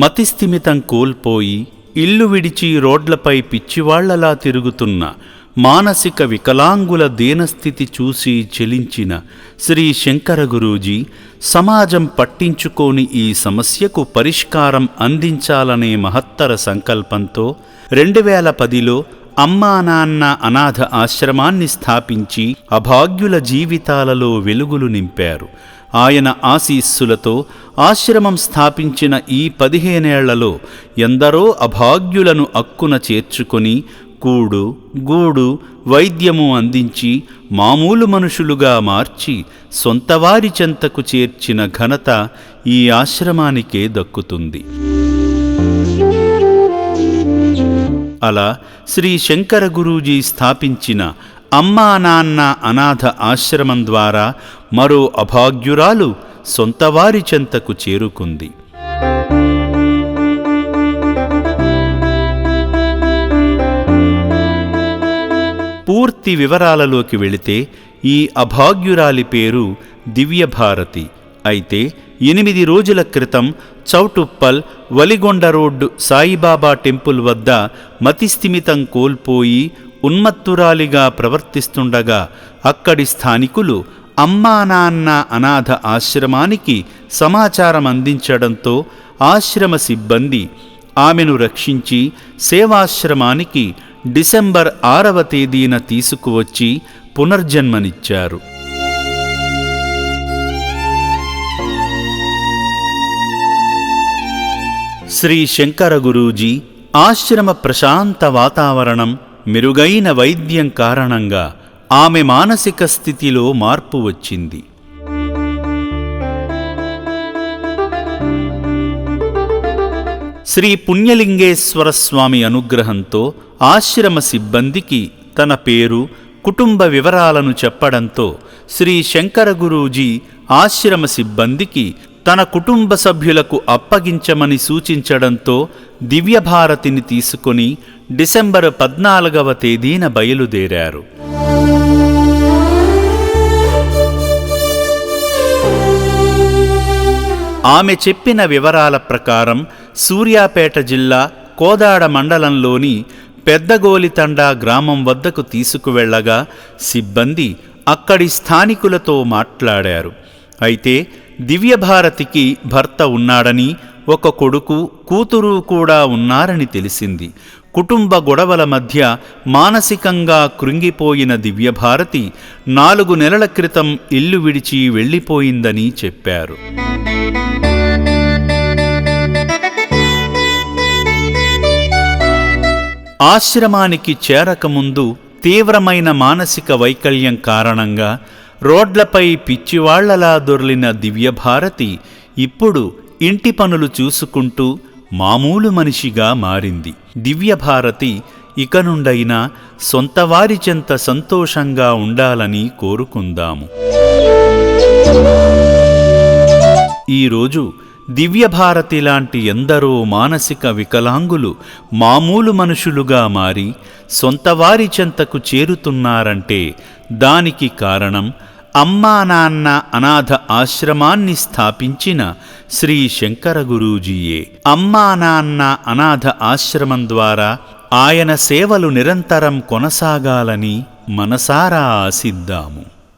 మతిస్థిమితం కోల్పోయి ఇల్లు విడిచి రోడ్లపై పిచ్చివాళ్లలా తిరుగుతున్న మానసిక వికలాంగుల దీనస్థితి చూసి చెలించిన శ్రీ శంకర గురూజీ సమాజం పట్టించుకోని ఈ సమస్యకు పరిష్కారం అందించాలనే మహత్తర సంకల్పంతో 2010లో అమ్మా నాన్న అనాథ ఆశ్రమాన్ని స్థాపించి అభాగ్యుల జీవితాలలో వెలుగులు నింపారు. ఆయన ఆశీస్సులతో ఆశ్రమం స్థాపించిన ఈ 15 ఏళ్లలో ఎందరో అభాగ్యులను అక్కున చేర్చుకొని కూడు గూడు వైద్యము అందించి మామూలు మనుషులుగా మార్చి సొంతవారి చెంతకు చేర్చిన ఘనత ఈ ఆశ్రమానికే దక్కుతుంది. అలా శ్రీ శంకర గురూజీ స్థాపించిన అమ్మా నాన్న అనాథ ఆశ్రమం ద్వారా మరో అభాగ్యురాలు సొంతవారి చెంతకు చేరుకుంది. పూర్తి వివరాలలోకి వెళితే ఈ అభాగ్యురాలి పేరు దివ్యభారతి. అయితే 8 రోజుల క్రితం చౌటుప్పల్ వలిగొండ రోడ్డు సాయిబాబా టెంపుల్ వద్ద మతిస్థిమితం కోల్పోయి ఉన్మత్తురాలిగా ప్రవర్తిస్తుండగా అక్కడి స్థానికులు అమ్మా నాన్న అనాథ ఆశ్రమానికి సమాచారం అందించడంతో ఆశ్రమ సిబ్బంది ఆమెను రక్షించి సేవాశ్రమానికి డిసెంబర్ 6వ తేదీన తీసుకువచ్చి పునర్జన్మనిచ్చారు. శ్రీ శంకర గురూజీ ఆశ్రమ ప్రశాంత వాతావరణం, మెరుగైన వైద్యం కారణంగా ఆమె మానసిక స్థితిలో మార్పు వచ్చింది. శ్రీ పుణ్యలింగేశ్వర స్వామి అనుగ్రహంతో ఆశ్రమ సిబ్బందికి తన పేరు, కుటుంబ వివరాలను చెప్పడంతో శ్రీ శంకర గురూజీ ఆశ్రమ సిబ్బందికి తన కుటుంబ సభ్యులకు అప్పగించమని సూచించడంతో దివ్యభారతిని తీసుకొని డిసెంబర్ 14వ తేదీన బయలుదేరారు. ఆమె చెప్పిన వివరాల ప్రకారం సూర్యాపేట జిల్లా కోదాడ మండలంలోని పెద్దగోలితండా గ్రామం వద్దకు తీసుకువెళ్లగా సిబ్బంది అక్కడి స్థానికులతో మాట్లాడారు. అయితే దివ్యభారతికి భర్త ఉన్నాడని, ఒక కొడుకు కూతురు కూడా ఉన్నారని తెలిసింది. కుటుంబ గొడవల మధ్య మానసికంగా కృంగిపోయిన దివ్యభారతి 4 నెలల క్రితం ఇల్లు విడిచి వెళ్ళిపోయిందని చెప్పారు. ఆశ్రమానికి చేరకముందు తీవ్రమైన మానసిక వైకల్యం కారణంగా రోడ్లపై పిచ్చివాళ్లలా దొర్లిన దివ్యభారతి ఇప్పుడు ఇంటి పనులు చూసుకుంటూ మామూలు మనిషిగా మారింది. దివ్యభారతి ఇక నుండైనా సొంతవారి చెంత సంతోషంగా ఉండాలని కోరుకుందాము. ఈరోజు దివ్యభారతి లాంటి ఎందరో మానసిక వికలాంగులు మామూలు మనుషులుగా మారి సొంతవారి చెంతకు చేరుతున్నారంటే దానికి కారణం అమ్మా నాన్న అనాథ ఆశ్రమాన్ని స్థాపించిన శ్రీ శంకర గురూజీయే. అమ్మా నాన్న అనాథ ఆశ్రమం ద్వారా ఆయన సేవలు నిరంతరం కొనసాగాలని మనసారా ఆశిద్దాము.